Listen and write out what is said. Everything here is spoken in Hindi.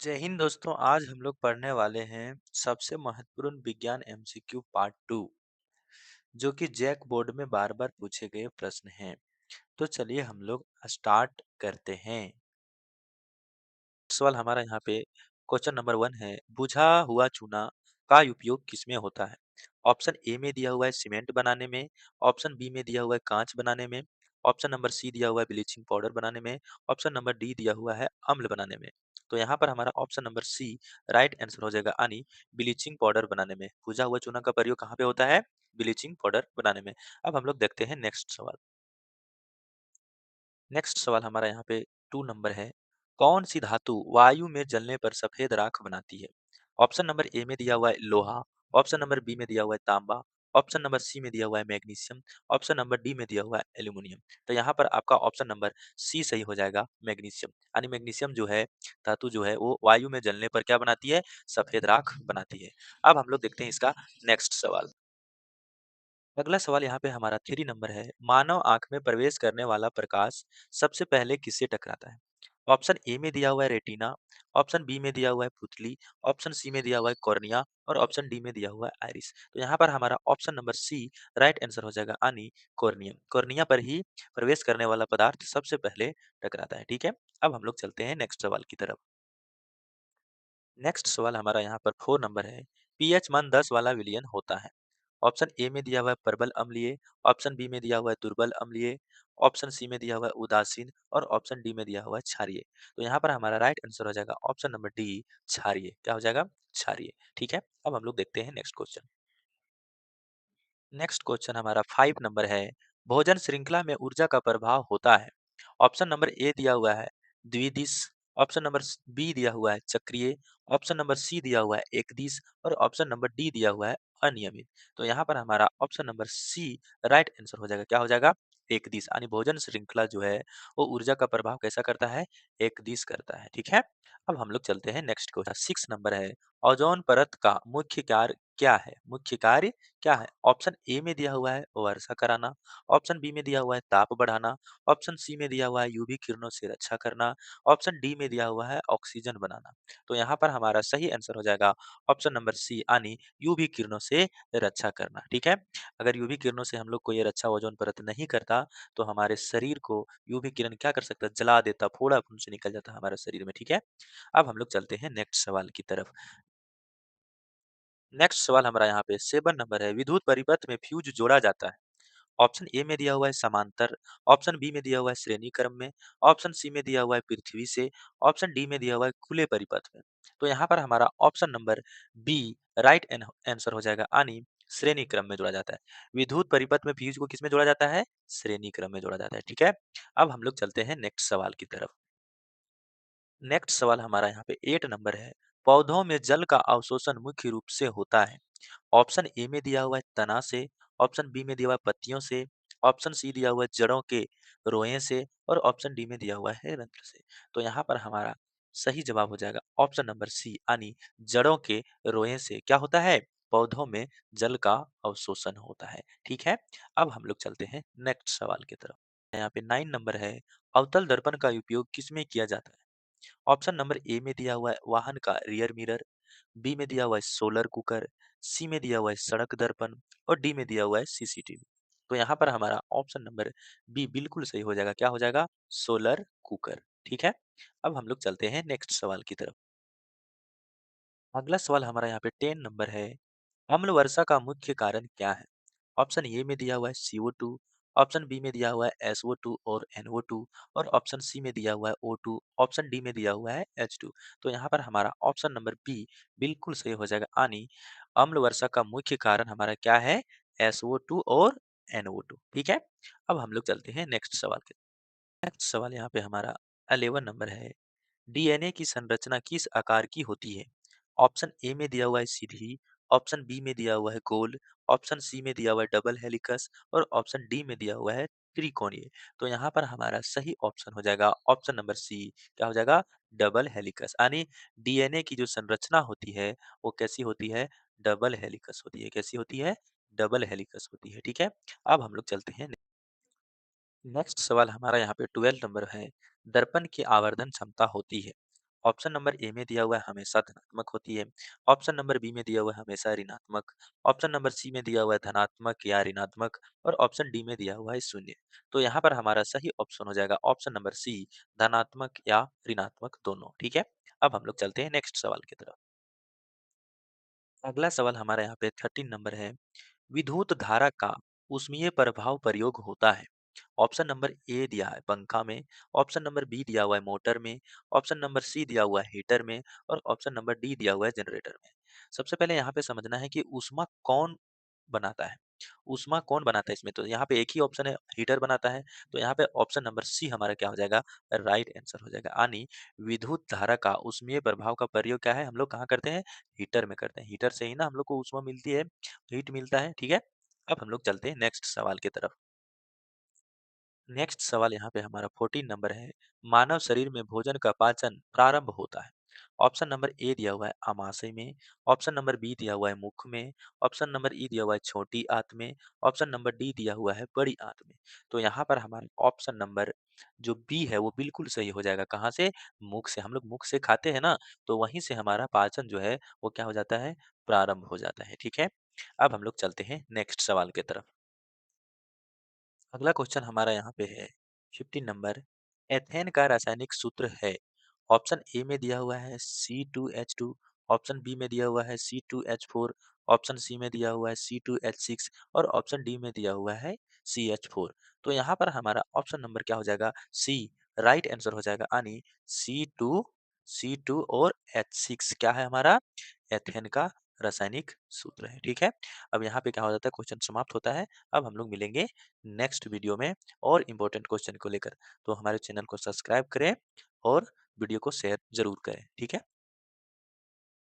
जय हिंद दोस्तों। आज हम लोग पढ़ने वाले हैं सबसे महत्वपूर्ण विज्ञान एमसीक्यू पार्ट टू, जो कि जैक बोर्ड में बार बार पूछे गए प्रश्न हैं। तो चलिए हम लोग स्टार्ट करते हैं। सवाल हमारा यहाँ पे क्वेश्चन नंबर 1 है, बुझा हुआ चूना का उपयोग किसमें होता है? ऑप्शन ए में दिया हुआ है सीमेंट बनाने में, ऑप्शन बी में दिया हुआ है कांच बनाने में, ऑप्शन नंबर सी दिया हुआ है ब्लीचिंग पाउडर बनाने में, ऑप्शन नंबर डी दिया हुआ है अम्ल बनाने में। तो यहाँ पर हमारा option number C right answer हो जाएगा, यानी ब्लीचिंग पाउडर बनाने में। बुझा हुआ चूना का प्रयोग कहाँ पे होता है? ब्लीचिंग पाउडर बनाने में। अब हम लोग देखते हैं नेक्स्ट सवाल। नेक्स्ट सवाल हमारा यहाँ पे 2 नंबर है, कौन सी धातु वायु में जलने पर सफेद राख बनाती है? ऑप्शन नंबर ए में दिया हुआ है लोहा, ऑप्शन नंबर बी में दिया हुआ है तांबा, ऑप्शन नंबर सी में दिया हुआ है मैग्नीशियम, ऑप्शन नंबर डी में दिया हुआ है एल्यूमिनियम। तो यहाँ पर आपका ऑप्शन नंबर सी सही हो जाएगा, मैग्नीशियम। यानी मैग्नीशियम जो है धातु जो है वो वायु में जलने पर क्या बनाती है? सफेद राख बनाती है। अब हम लोग देखते हैं इसका नेक्स्ट सवाल। अगला सवाल यहाँ पे हमारा 3 नंबर है, मानव आंख में प्रवेश करने वाला प्रकाश सबसे पहले किससे टकराता है? ऑप्शन ए में दिया हुआ है रेटिना, ऑप्शन बी में दिया हुआ है पुतली, ऑप्शन सी में दिया हुआ है कॉर्निया और ऑप्शन डी में दिया हुआ है आइरिस। तो यहाँ पर हमारा option number C right answer हो जाएगा, यानी कॉर्नियम। कॉर्निया पर ही प्रवेश करने वाला पदार्थ सबसे पहले टकराता है। ठीक है, अब हम लोग चलते हैं नेक्स्ट सवाल की तरफ। नेक्स्ट सवाल हमारा यहाँ पर 4 नंबर है, पीएच मान 10 वाला विलयन होता है? ऑप्शन ए में दिया हुआ है प्रबल अम्लीय, ऑप्शन बी में दिया हुआ है दुर्बल अम्लीय, ऑप्शन सी में दिया हुआ है उदासीन और ऑप्शन डी में दिया हुआ है क्षारीय। तो यहाँ पर हमारा राइट आंसर हो जाएगा ऑप्शन नंबर डी क्षारीय। क्या हो जाएगा? क्षारीय। ठीक है, अब हम लोग देखते हैं नेक्स्ट क्वेश्चन। नेक्स्ट क्वेश्चन हमारा 5 नंबर है, भोजन श्रृंखला में ऊर्जा का प्रभाव होता है? ऑप्शन नंबर ए दिया हुआ है द्विदिश, ऑप्शन नंबर बी दिया हुआ है चक्रीय, ऑप्शन नंबर सी दिया हुआ है एकदिश और ऑप्शन नंबर डी दिया हुआ है अनियमित। तो यहाँ पर हमारा option number C right answer हो जाएगा। क्या हो जाएगा? एक दिश। यानी भोजन श्रृंखला जो है वो ऊर्जा का प्रभाव कैसा करता है? एक दिश करता है। ठीक है, अब हम लोग चलते हैं नेक्स्ट क्वेश्चन। 6 नंबर है, ओजोन परत का मुख्य कार्य क्या है? मुख्य कार्य क्या है? ऑप्शन ए में दिया हुआ है वर्षा कराना, ऑप्शन बी में दिया हुआ है ताप बढ़ाना, ऑप्शन सी में दिया हुआ है यूवी किरणों से रक्षा करना, ऑप्शन डी में दिया हुआ है ऑक्सीजन बनाना। तो यहाँ पर हमारा सही आंसर हो जाएगा ऑप्शन नंबर सी, यानी यूवी किरणों से रक्षा करना। ठीक है, अगर यूवी किरणों से हम लोग को ये रक्षा ओजोन परत नहीं करता तो हमारे शरीर को यूवी किरण क्या कर सकता है? जला देता, फोड़ा से निकल जाता हमारे शरीर में। ठीक है, अब हम लोग चलते हैं नेक्स्ट सवाल की तरफ। नेक्स्ट सवाल हमारा यहाँ पे 7 नंबर है, विद्युत परिपथ में फ्यूज जोड़ा जाता है? ऑप्शन ए में दिया हुआ है समांतर, ऑप्शन बी में दिया हुआ है श्रेणी क्रम में, ऑप्शन सी में दिया हुआ है पृथ्वी से, ऑप्शन डी में दिया हुआ है खुले परिपथ में। तो यहाँ पर हमारा option number B right answer हो जाएगा, यानी श्रेणी क्रम में जोड़ा जाता है। विद्युत परिपथ में फ्यूज को किस में जोड़ा जाता है? श्रेणी क्रम में जोड़ा जाता है। ठीक है, अब हम लोग चलते हैं नेक्स्ट सवाल की तरफ। नेक्स्ट सवाल हमारा यहाँ पे 8 नंबर है, पौधों में जल का अवशोषण मुख्य रूप से होता है? ऑप्शन ए में दिया हुआ है तना से, ऑप्शन बी में दिया हुआ है पत्तियों से, ऑप्शन सी दिया हुआ है जड़ों के रोए से और ऑप्शन डी में दिया हुआ है रंध्र से। तो यहाँ पर हमारा सही जवाब हो जाएगा ऑप्शन नंबर सी, यानी जड़ों के रोए से क्या होता है? पौधों में जल का अवशोषण होता है। ठीक है, अब हम लोग चलते हैं नेक्स्ट सवाल की तरफ। यहाँ पे 9 नंबर है, अवतल दर्पण का उपयोग किसमें किया जाता है? ऑप्शन नंबर ए में दिया हुआ है वाहन का रियर मिरर, बी में दिया हुआ है सोलर कुकर, सी में दिया हुआ है सड़क दर्पण और डी में दिया हुआ है सीसीटीवी। तो यहाँ पर हमारा ऑप्शन नंबर बी बिल्कुल सही हो जाएगा। क्या हो जाएगा? Solar cooker. ठीक है, अब हम लोग चलते हैं नेक्स्ट सवाल की तरफ। अगला सवाल हमारा यहाँ पे 10 नंबर है, अम्ल वर्षा का मुख्य कारण क्या है? ऑप्शन ए में दिया हुआ है CO2, ऑप्शन बी में दिया हुआ है SO2 और NO2 और ऑप्शन सी में दिया हुआ है O2, ऑप्शन डी में दिया हुआ है H2। तो यहाँ पर हमारा ऑप्शन नंबर बी बिल्कुल सही हो जाएगा, यानी अम्ल वर्षा का मुख्य कारण हमारा क्या है? SO2 और NO2। ठीक है, अब हम लोग चलते हैं नेक्स्ट सवाल के। नेक्स्ट सवाल यहाँ पे हमारा 11 नंबर है, डीएनए की संरचना किस आकार की होती है? ऑप्शन ए में दिया हुआ है सीधी, ऑप्शन बी में दिया हुआ है गोल, ऑप्शन सी में दिया हुआ है डबल हेलिकस और ऑप्शन डी में दिया हुआ है त्रिकोणीय। तो यहाँ पर हमारा सही ऑप्शन हो जाएगा ऑप्शन नंबर सी। क्या हो जाएगा? डबल हेलिकस। यानी डीएनए की जो संरचना होती है वो कैसी होती है? डबल हेलिकस होती है। कैसी होती है? डबल हेलिकस होती है। ठीक है, अब हम लोग चलते हैं। नेक्स्ट सवाल हमारा यहाँ पे 12 नंबर है, दर्पण की आवर्धन क्षमता होती है? ऑप्शन नंबर ए में दिया हुआ है हमेशा धनात्मक होती है। ऑप्शन नंबर बी में दिया हुआ है हमेशा ऋणात्मक। ऑप्शन नंबर सी में दिया हुआ है धनात्मक या ऋणात्मक और ऑप्शन डी में दिया हुआ है शून्य। तो यहाँ पर हमारा सही ऑप्शन हो जाएगा ऑप्शन नंबर सी, धनात्मक या ऋणात्मक दोनों। ठीक है? अब हम लोग चलते हैं नेक्स्ट सवाल की तरफ। अगला सवाल हमारा यहाँ पे 13 नंबर है। विद्युत धारा का ऊष्मीय प्रभाव प्रयोग होता है। ऑप्शन नंबर ए दिया है पंखा में, ऑप्शन नंबर बी दिया हुआ है मोटर में, ऑप्शन नंबर सी दिया हुआ है हीटर में और ऑप्शन नंबर डी दिया हुआ है जनरेटर में। सबसे पहले यहाँ पे समझना है कि ऊष्मा कौन बनाता है। ऊष्मा कौन बनाता है इसमें, तो यहाँ पे एक ही ऑप्शन है, हीटर बनाता है। तो यहाँ पे ऑप्शन नंबर सी हमारा क्या हो जाएगा, राइट आंसर हो जाएगा। यानी विद्युत धारा का ऊष्मीय प्रभाव का प्रयोग क्या है, हम लोग कहाँ करते हैं, हीटर में करते हैं। हीटर से ही ना हम लोग को ऊष्मा मिलती है, हीट मिलता है। ठीक है? अब हम लोग चलते हैं नेक्स्ट सवाल की तरफ। नेक्स्ट सवाल यहाँ पे हमारा 14 नंबर है। मानव शरीर में भोजन का पाचन प्रारंभ होता है। ऑप्शन नंबर ए दिया हुआ है अमाशय में, ऑप्शन नंबर बी दिया हुआ है मुख में, ऑप्शन नंबर ई दिया हुआ है छोटी आंत में, ऑप्शन नंबर डी दिया हुआ है बड़ी आंत में। तो यहाँ पर हमारा ऑप्शन नंबर जो बी है वो बिल्कुल सही हो जाएगा। कहाँ से, मुख से। हम लोग मुख से खाते हैं ना, तो वहीं से हमारा पाचन जो है वो क्या हो जाता है, प्रारंभ हो जाता है। ठीक है? अब हम लोग चलते हैं नेक्स्ट सवाल की तरफ। अगला क्वेश्चन हमारा यहाँ पे है 15 नंबर। एथेन का रासायनिक सूत्र है। ऑप्शन ए में दिया हुआ है C2H2, ऑप्शन बी में दिया हुआ है C2H4, ऑप्शन सी में दिया हुआ है C2H6 और ऑप्शन डी में दिया हुआ है CH4। तो यहाँ पर हमारा ऑप्शन नंबर क्या हो जाएगा, सी, राइट आंसर हो जाएगा। यानी C2 और H6 क्या है हमारा, एथेन का रासायनिक सूत्र है। ठीक है? अब यहाँ पे क्या हो जाता है, क्वेश्चन समाप्त होता है। अब हम लोग मिलेंगे नेक्स्ट वीडियो में और इम्पोर्टेंट क्वेश्चन को लेकर। तो हमारे चैनल को सब्सक्राइब करें और वीडियो को शेयर जरूर करें। ठीक है?